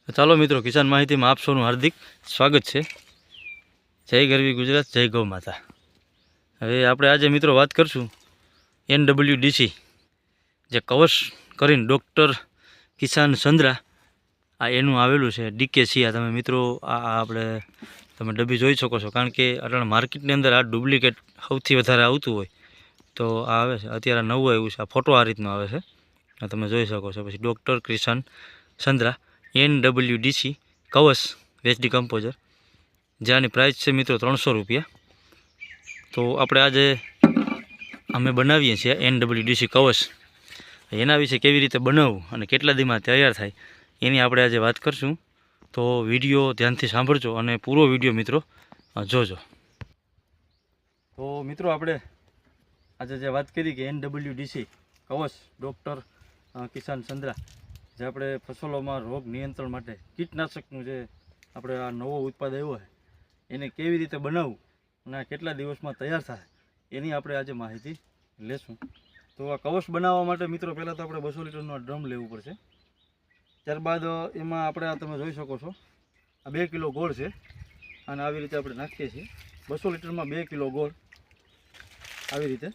ચાલો મિત્રો, કિસાન માહિતીમાં આપ સૌનું હાર્દિક સ્વાગત છે. જય ગરવી ગુજરાત, જય ગૌ માતા. હવે આપણે આજે મિત્રો વાત કરશું NWDC જે કવચ કરીને ડૉક્ટર કિસાન સંદ્રા આ એનું આવેલું છે DKC. આ તમે મિત્રો આ આપણે તમે ડબ્બી જોઈ શકો છો, કારણ કે અટાણે માર્કેટની અંદર આ ડુપ્લિકેટ સૌથી વધારે આવતું હોય તો આ આવે છે. અત્યારે નવું આવ્યું છે, આ ફોટો આ રીતનો આવે છે, આ તમે જોઈ શકો છો. પછી ડૉક્ટર કિસાન સંદ્રા NWDC કવચ વેચડી કમ્પોઝર, જેની પ્રાઇસ છે મિત્રો 300 રૂપિયા. તો આપણે આજે અમે બનાવીએ છીએ NWDC કવચ. એના વિશે કેવી રીતે બનાવવું અને કેટલા દીમાં તૈયાર થાય એની આપણે આજે વાત કરશું. તો વિડીયો ધ્યાનથી સાંભળજો અને પૂરો વિડીયો મિત્રો જોજો. તો મિત્રો આપણે આજે જે વાત કરી કે NWDC કવચ ડૉક્ટર કિસાન સંદ્રા, જે આપણે ફસલોમાં રોગ નિયંત્રણ માટે કીટનાશકનું જે આપણે આ નવો ઉત્પાદ આવ્યો છે એને કેવી રીતે બનાવવું અને આ કેટલા દિવસમાં તૈયાર થાય એની આપણે આજે માહિતી લેશું. તો આ કવચ બનાવવા માટે મિત્રો પહેલાં તો આપણે 200 લીટરનો ડ્રમ લેવું પડશે. ત્યારબાદ એમાં આપણે આ તમે જોઈ શકો છો આ 2 કિલો ગોળ છે, અને આવી રીતે આપણે નાખીએ છીએ. 200 લીટરમાં 2 કિલો ગોળ આવી રીતે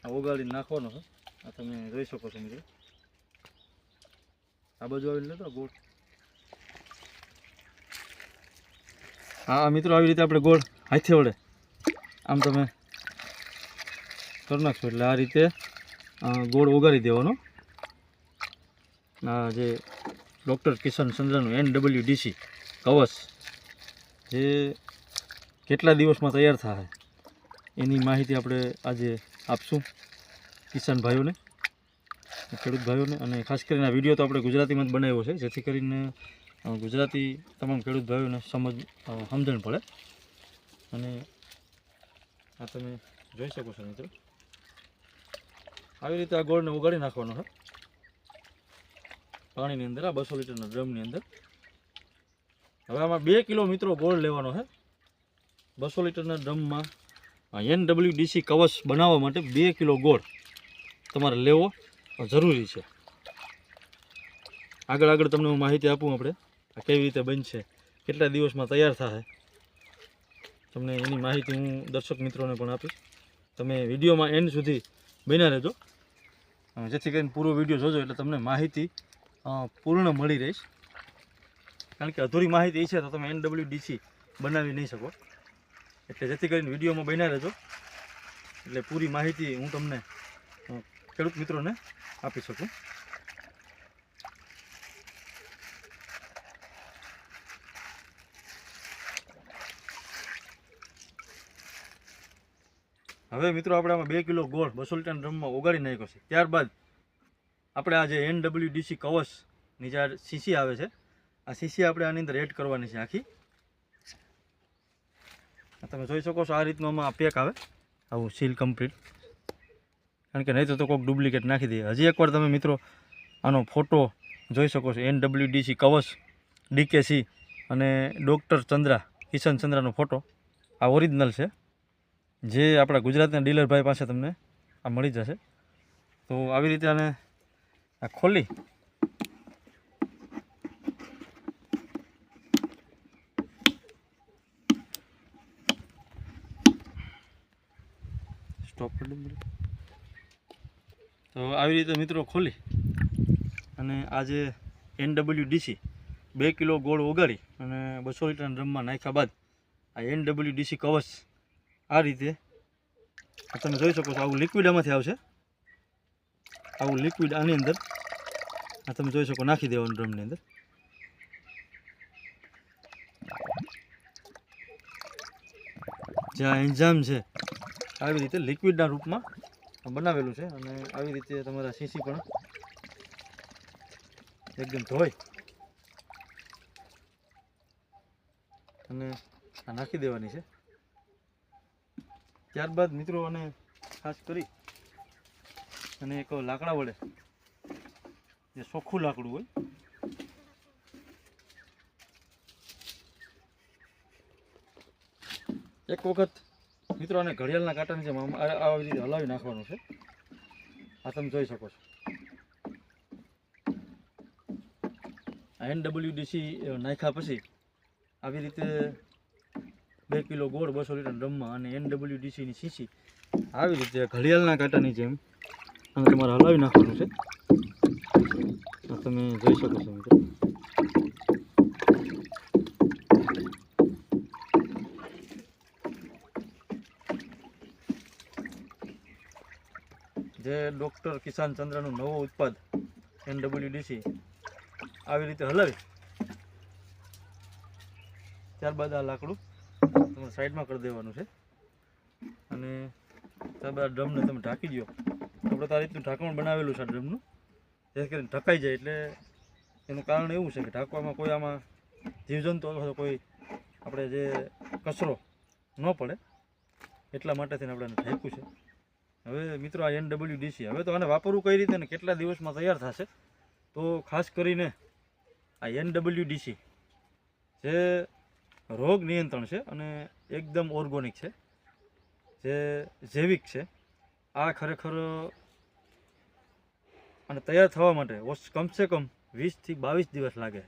આ ઓગાળીને નાખવાનો છે. આ તમે જોઈ શકો છો મિત્રો, આ બાજુ આવીને લેતો ગોળ. હા મિત્રો, આવી રીતે આપણે ગોળ હાથે વડે આમ તમે કરી નાખશો એટલે આ રીતે ગોળ ઓગાળી દેવાનો. આ જે ડૉક્ટર કિસાન સંદ્રાનું NWDC કવચ જે કેટલા દિવસમાં તૈયાર થાય એની માહિતી આપણે આજે આપશું કિસાન ભાઈઓને, ખેડૂત ભાઈઓને. અને ખાસ કરીને આ વિડીયો તો આપણે ગુજરાતીમાં જ બનાવ્યો છે, જેથી કરીને ગુજરાતી તમામ ખેડૂત ભાઈઓને સમજણ પડે. અને આ તમે જોઈ શકો છો મિત્રો, આવી રીતે આ ગોળને ઉગાડી નાખવાનો છે પાણીની અંદર, આ 200 લીટરના ડ્રમની અંદર. હવે આમાં 2 કિલો મિત્રો ગોળ લેવાનો છે. 200 લીટરના ડ્રમમાં NWDC કવચ બનાવવા માટે 2 કિલો ગોળ તમારે લેવો જરૂરી છે. આગળ તમને હું માહિતી આપું આપણે આ કેવી રીતે બનશે, કેટલા દિવસમાં તૈયાર થાય તમને એની માહિતી હું દર્શક મિત્રોને પણ આપીશ. તમે વિડીયોમાં એન્ડ સુધી બન્યા રહેજો, જેથી કરીને પૂરો વિડીયો જોજો એટલે તમને માહિતી પૂર્ણ મળી રહીશ. કારણ કે અધૂરી માહિતી છે તો તમે NWDC બનાવી નહીં શકો, એટલે જેથી કરીને વિડીયોમાં બન્યા રહેજો એટલે પૂરી માહિતી હું તમને ખેડૂત મિત્રોને આપી શકું. હવે મિત્રો આપણે આમાં 2 કિલો ગોળ 200 લીટરના ડ્રમમાં ઓગાળી નાખ્યો છે. ત્યારબાદ આપણે આ જે NWDC કવચની જે સીસી આવે છે આ સીસી આપણે આની અંદર એડ કરવાની છે આખી. તમે જોઈ શકો છો આ રીતનું આમાં પેક આવે, આવું સીલ કમ્પ્લીટ. કારણ કે નહીં તો કોઈક ડુપ્લિકેટ નાખી દે. હજી એકવાર તમે મિત્રો આનો ફોટો જોઈ શકો છો, NWDC કવચ DKC અને ડૉક્ટર સંદ્રા કિસાન સંદ્રાનો ફોટો આ ઓરિજિનલ છે, જે આપણા ગુજરાતના ડીલર ભાઈ પાસે તમને આ મળી જશે. તો આવી રીતે આને આ ખોલી સ્ટોપ કરી દઉં. તો આવી રીતે મિત્રો ખોલી અને આ જે NWDC 2 કિલો ગોળ ઓગાળી અને 200 લીટરના ડ્રમમાં નાખ્યા બાદ આ NWDC કવચ આ રીતે તમે જોઈ શકો છો આવું લિક્વિડ આમાંથી આવશે. આવું લિક્વિડ આની અંદર આ તમે જોઈ શકો નાખી દેવાનું ડ્રમની અંદર. જે આ એન્ઝામ છે આવી રીતે લિક્વિડના રૂપમાં બનાવેલું છે. અને આવી રીતે તમારા સીસી પણ એકદમ ધોઈ અને આ નાખી દેવાની છે. ત્યારબાદ મિત્રો અને ખાસ કરી અને એક લાકડા વડે, જે ચોખ્ખું લાકડું હોય, એક વખત મિત્રો આને ઘડિયાળના કાંટાની જેમ આવી રીતે હલાવી નાખવાનું છે. આ તમે જોઈ શકો છો. આ NWDC નાખ્યા પછી આવી રીતે 2 કિલો ગોળ 200 લીટર ડ્રમમાં અને NWDCની શીશી આવી રીતે ઘડિયાળના કાંટાની જેમ અને તમારે હલાવી નાખવાનું છે. તમે જોઈ શકો છો મિત્રો. જે ડૉક્ટર કિસાન ચંદ્રનું નવો ઉત્પાદ NWDC આવી રીતે હલાવી ત્યારબાદ આ લાકડું તમારે સાઈડમાં કરી દેવાનું છે અને ત્યારબાદ ડ્રમને તમે ઢાંકી દો. આપણે તો આ રીતનું ઢાંકણ બનાવેલું છે ડ્રમનું, જેથી કરીને ઢકાઈ જાય. એટલે એનું કારણ એવું છે કે ઢાંકવામાં કોઈ આમાં જીવજંતુ અથવા કોઈ આપણે જે કચરો ન પડે એટલા માટે થઈને આપણે ઢાંક્યું છે. હવે મિત્રો આ NWDC હવે તો આને વાપરવું કઈ રીતે ને કેટલા દિવસમાં તૈયાર થશે, તો ખાસ કરીને આ NWDC જે રોગ નિયંત્રણ છે અને એકદમ ઓર્ગોનિક છે, જે જૈવિક છે. આ ખરેખર અને તૈયાર થવા માટે કમસે કમ 20 થી 22 દિવસ લાગે.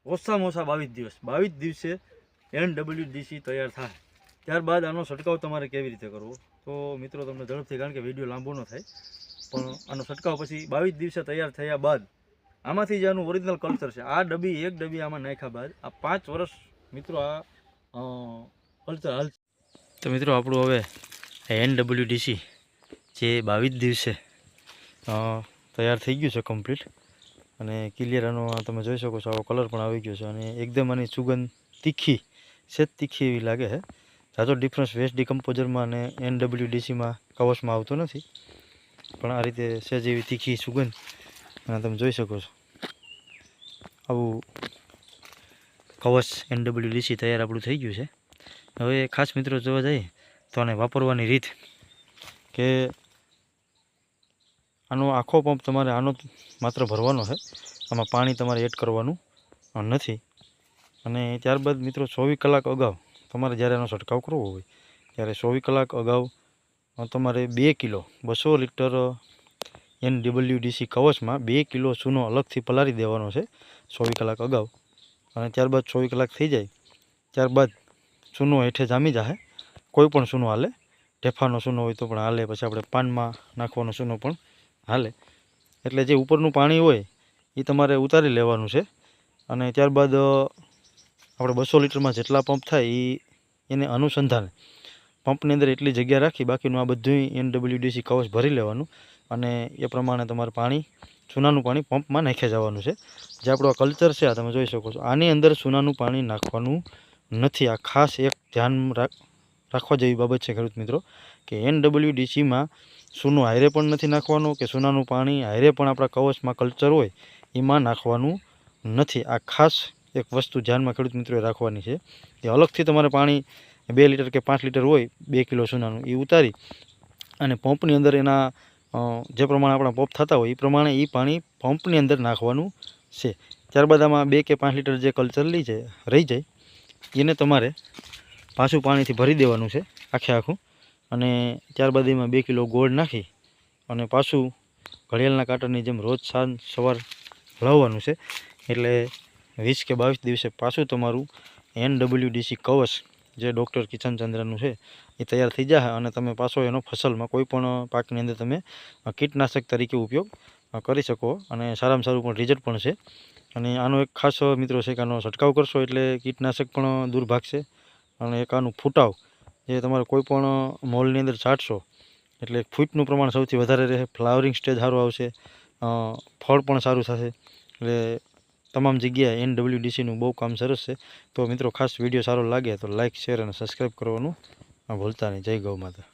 ઓછામાં ઓછા 22 દિવસ. 22 દિવસે NWDC તૈયાર થાય. ત્યારબાદ આનો છંટકાવ તમારે કેવી રીતે કરવો, તો મિત્રો તમને ઝડપથી, કારણ કે વિડીયો લાંબો ન થાય, પણ આનો છંટકાવ પછી 22 દિવસે તૈયાર થયા બાદ આમાંથી જે આનું ઓરિજિનલ કલ્ચર છે, આ ડબ્બી એક ડબ્બી આમાં નાખ્યા બાદ આ 5 વર્ષ મિત્રો આ કલ્ચર હાલ. તો મિત્રો આપણું હવે NWDC જે 22 દિવસે તૈયાર થઈ ગયું છે કમ્પ્લીટ, અને ક્લિયર આનો તમે જોઈ શકો છો આવો કલર પણ આવી ગયો છે અને એકદમ આની સુગંધ તીખી એવી લાગે છે. જાજો ડિફરન્સ વેસ્ટ ડિકમ્પોઝરમાં અને NWDCમાં કવચમાં આવતો નથી, પણ આ રીતે સહેજ એવી તીખી સુગંધ અને તમે જોઈ શકો છો આવું કવચ NWDC તૈયાર આપણું થઈ ગયું છે. હવે ખાસ મિત્રો જોવા જઈએ તો આને વાપરવાની રીત કે આનો આખો પંપ તમારે આનો માત્ર ભરવાનો છે, આમાં પાણી તમારે એડ કરવાનું નથી. અને ત્યારબાદ મિત્રો 24 કલાક અગાઉ તમારે જ્યારે આનો છંટકાવ કરવો હોય ત્યારે 24 કલાક અગાઉ તમારે 2 કિલો 200 લીટર NWDC કવચમાં 2 કિલો ચૂનો અલગથી પલાળી દેવાનો છે 24 કલાક અગાઉ. અને ત્યારબાદ 24 કલાક થઈ જાય ત્યારબાદ ચૂનો હેઠે જામી જાય. કોઈ પણ ચૂનો હાલે, ઢેફાનો ચૂનો હોય તો પણ હાલે, પછી આપણે પાનમાં નાખવાનો ચૂનો પણ હાલે. એટલે જે ઉપરનું પાણી હોય એ તમારે ઉતારી લેવાનું છે. અને ત્યારબાદ આપણે 200 લીટરમાં જેટલા પંપ થાય એને અનુસંધાને પંપની અંદર એટલી જગ્યા રાખી બાકીનું આ બધું NWDC કવચ ભરી લેવાનું અને એ પ્રમાણે તમારે ચૂનાનું પાણી પંપમાં નાખી જવાનું છે. જે આપણો આ કલ્ચર છે આ તમે જોઈ શકો છો, આની અંદર ચૂનાનું પાણી નાખવાનું નથી. આ ખાસ એક ધ્યાન રાખવા જેવી બાબત છે ખેડૂત મિત્રો, કે NWDCમાં ચૂનો હાયરે પણ નથી નાખવાનું કે ચૂનાનું પાણી હાયરે પણ આપણા કવચમાં કલ્ચર હોય એમાં નાખવાનું નથી. આ ખાસ એક વસ્તુ ધ્યાનમાં ખેડૂત મિત્રોએ રાખવાની છે કે અલગથી તમારે પાણી 2 લીટર કે 5 લીટર હોય 2 કિલો ચૂનાનું એ ઉતારી અને પંપની અંદર એના જે પ્રમાણે આપણા પંપ થતા હોય એ પ્રમાણે એ પાણી પંપની અંદર નાખવાનું છે. ત્યારબાદ આમાં 2 કે 5 લીટર જે કલ્ચર રહી જાય એને તમારે પાછું પાણીથી ભરી દેવાનું છે આખું. અને ત્યારબાદ એમાં 2 કિલો ગોળ નાખી અને પાછું ઘડિયાળના કાંટાની જેમ રોજ સાંજ સવાર હલાવવાનું છે. એટલે 20 કે 22 દિવસે પાછું તમારું NWDC કવચ જે ડૉક્ટર કિસાન ચંદ્રનું છે એ તૈયાર થઈ જશે અને તમે પાછો એનો ફસલમાં કોઈ પણ પાકની અંદર તમે કીટનાશક તરીકે ઉપયોગ કરી શકો અને સારામાં સારું પણ રિઝલ્ટ પણ છે. અને આનો એક ખાસ મિત્રો છે કે આનો છંટકાવ કરશો એટલે કીટનાશક પણ દૂર ભાગશે. અને એક આનું ફૂટાવ જે તમારે કોઈ પણ મોલની અંદર છાંટશો એટલે ફૂટનું પ્રમાણ સૌથી વધારે રહે, ફ્લાવરિંગ સ્ટેજ સારું આવશે, ફળ પણ સારું થશે. એટલે તમામ જગ્યાએ NWDCનું બહુ કામ સરસ છે. તો મિત્રો ખાસ વિડીયો સારો લાગે તો લાઇક, શેર અને સબસ્ક્રાઈબ કરવાનું ભૂલતા નહીં. જય ગૌ માતા.